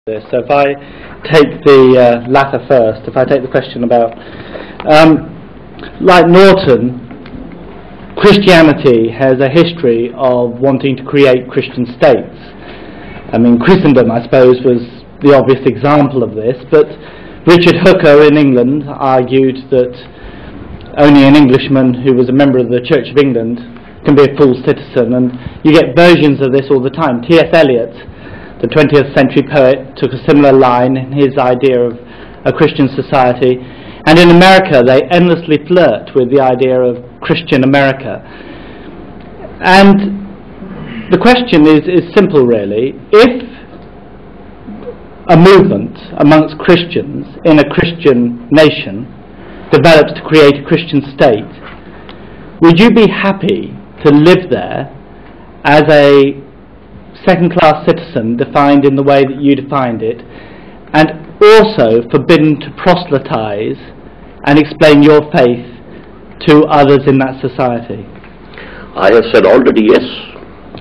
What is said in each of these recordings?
this. So if I take the latter first, if I take the question about, like Norton, Christianity has a history of wanting to create Christian states. I mean, Christendom, I suppose, was the obvious example of this, but Richard Hooker in England argued that only an Englishman who was a member of the Church of England can be a full citizen, and you get versions of this all the time. T.S. Eliot, the 20th century poet, took a similar line in his idea of a Christian society, and in America they endlessly flirt with the idea of Christian America. And the question is simple, really. If a movement amongst Christians in a Christian nation develops to create a Christian state, would you be happy to live there as a second-class citizen defined in the way that you defined it, and also forbidden to proselytize and explain your faith to others in that society? I have said already yes.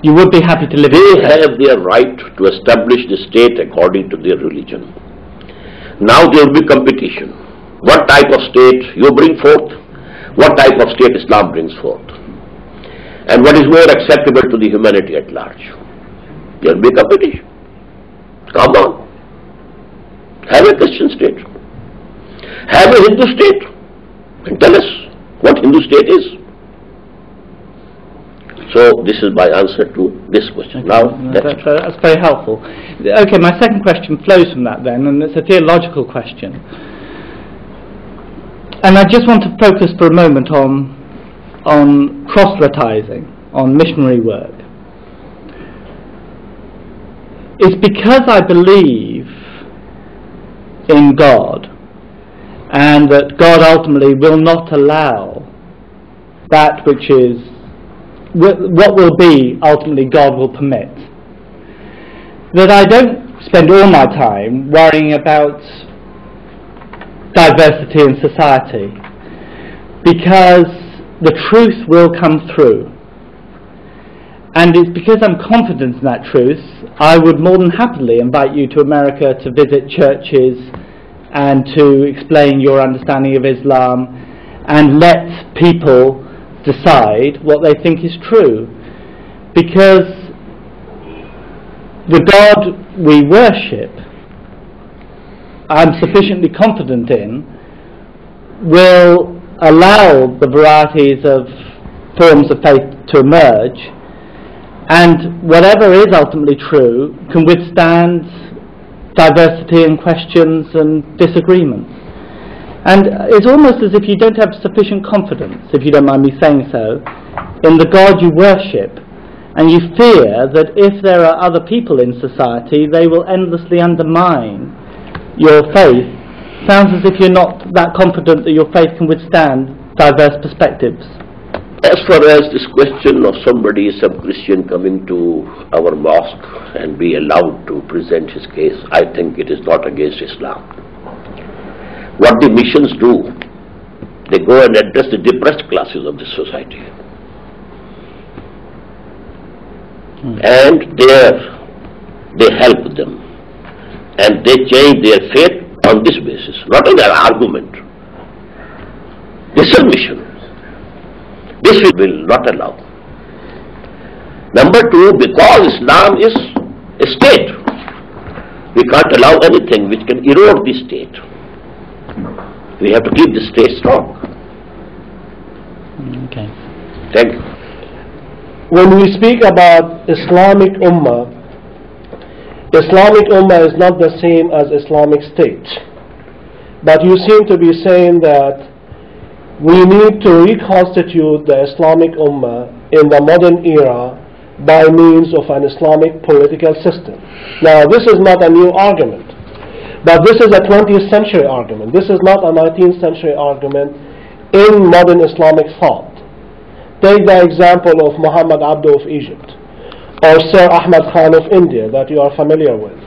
You would be happy to live They have their right to establish the state according to their religion. Now there will be competition. What type of state you bring forth? What type of state Islam brings forth? And what is more acceptable to the humanity at large? There will be competition. Come on. Have a Christian state. Have a Hindu state. And tell us what Hindu state is. So this is my answer to this question. Okay. That's very helpful. Okay, my second question flows from that then, and it's a theological question. And I just want to focus for a moment on proselytizing, on missionary work. It's because I believe in God, and that God ultimately will not allow that which is, what will be ultimately God will permit, that I don't spend all my time worrying about diversity in society, because the truth will come through. And it's because I'm confident in that truth, I would more than happily invite you to America to visit churches and to explain your understanding of Islam and let people decide what they think is true. Because the God we worship, I'm sufficiently confident in, will allow the varieties of forms of faith to emerge, and whatever is ultimately true can withstand diversity and questions and disagreements. And it's almost as if you don't have sufficient confidence, if you don't mind me saying so, in the God you worship, and you fear that if there are other people in society, they will endlessly undermine your faith. Sounds as if you're not that confident that your faith can withstand diverse perspectives. As far as this question of somebody, some Christian coming to our mosque and be allowed to present his case, I think it is not against Islam. What the missions do, they go and address the depressed classes of the society. And there they help them. And they change their faith on this basis, not on their argument. This is a mission. This we will not allow. Number two, because Islam is a state, we can't allow anything which can erode the state. We have to keep the state strong. Okay. Thank you. When we speak about Islamic Ummah is not the same as Islamic State. But you seem to be saying that we need to reconstitute the Islamic Ummah in the modern era by means of an Islamic political system. Now, this is not a new argument, but this is a 20th century argument. This is not a 19th century argument in modern Islamic thought. Take the example of Muhammad Abdu of Egypt, or Sir Ahmad Khan of India that you are familiar with.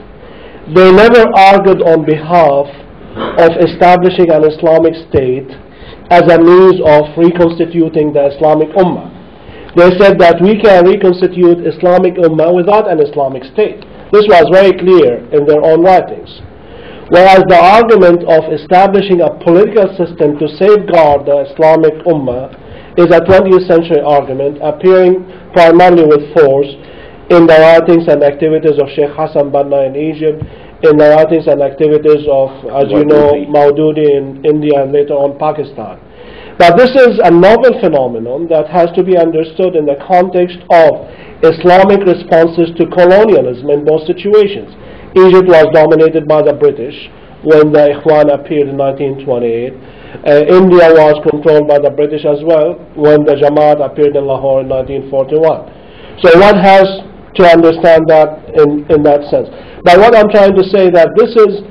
They never argued on behalf of establishing an Islamic state as a means of reconstituting the Islamic Ummah. They said that we can reconstitute Islamic Ummah without an Islamic state. This was very clear in their own writings. Whereas the argument of establishing a political system to safeguard the Islamic Ummah is a 20th century argument appearing primarily with force in the writings and activities of Sheikh Hassan Banna in Egypt, in the writings and activities of, as you know, Maududi in India and later on Pakistan. But this is a novel phenomenon that has to be understood in the context of Islamic responses to colonialism in both situations. Egypt was dominated by the British when the Ikhwan appeared in 1928. India was controlled by the British as well when the Jamaat appeared in Lahore in 1941. So one has to understand that in that sense. But what I'm trying to say that this is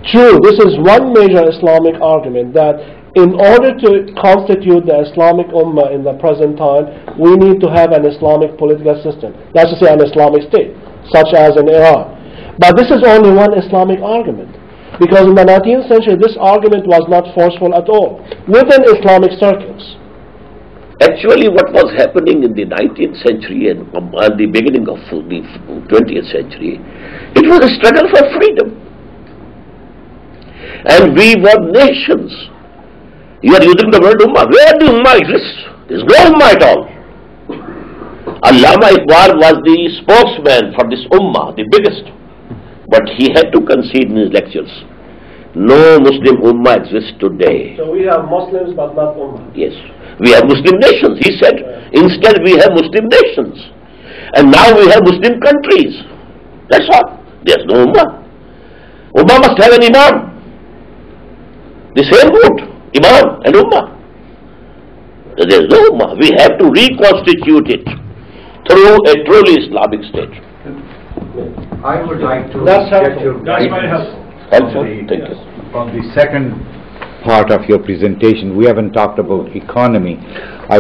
true, this is one major Islamic argument, that in order to constitute the Islamic Ummah in the present time, we need to have an Islamic political system. That's to say an Islamic state, such as in Iran. But this is only one Islamic argument, because in the 19th century this argument was not forceful at all within Islamic circles. Actually, what was happening in the 19th century and at the beginning of the 20th century, it was a struggle for freedom. And we were nations. You are using the word Ummah. Where the Ummah exists? There is no Ummah at all. Allama Iqbal was the spokesman for this Ummah, the biggest. But he had to concede in his lectures. No Muslim Ummah exists today. So we have Muslims but not Ummah. Yes. We have Muslim nations. He said, instead we have Muslim nations. And now we have Muslim countries. That's all. There's no Ummah. Ummah must have an Imam. The same root, Imam and Ummah. There's no Ummah. We have to reconstitute it through a truly Islamic state. I would like to That's get your That's guidance Helpful. on the second part of your presentation. We haven't talked about economy. I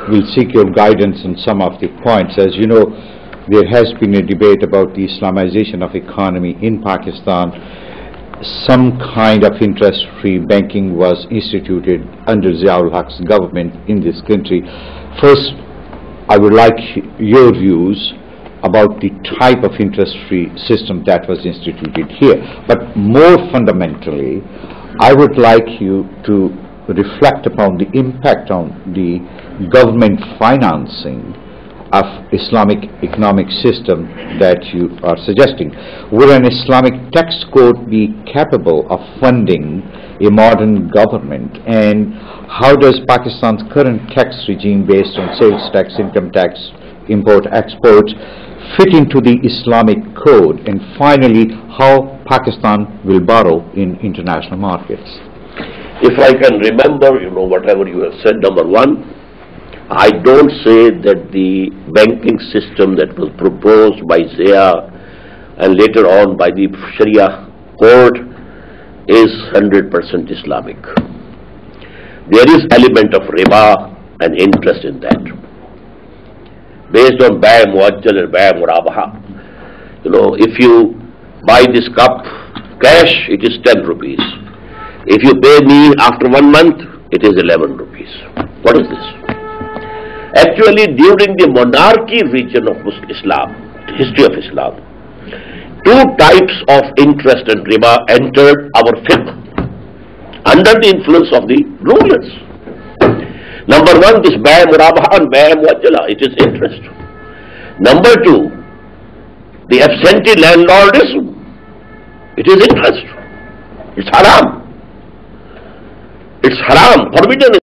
will seek your guidance on some of the points. As you know, there has been a debate about the Islamization of economy in Pakistan. Some kind of interest-free banking was instituted under Ziaul Haq's government in this country. First, I would like your views about the type of interest-free system that was instituted here. But more fundamentally, I would like you to reflect upon the impact on the government financing of Islamic economic system that you are suggesting. Will an Islamic tax code be capable of funding a modern government? And how does Pakistan's current tax regime based on sales tax, income tax, import-export fit into the Islamic code? And finally, how Pakistan will borrow in international markets? If I can remember, whatever you have said, number one, I don't say that the banking system that was proposed by Zia and later on by the Sharia court is 100% Islamic. There is element of riba and interest in that. Based on Bay' Muajjal and Bay' Murabaha. If you buy this cup cash, it is 10 rupees. If you pay me after 1 month, it is 11 rupees. What is this? Actually, during the monarchy region of Islam, history of Islam, two types of interest and riba entered our fiqh under the influence of the rulers. Number one, this Bay' Murabaha and Bay' Muajjala, it is interest. Number two, the absentee landlordism, it is interest. It's haram. It's haram, forbidden.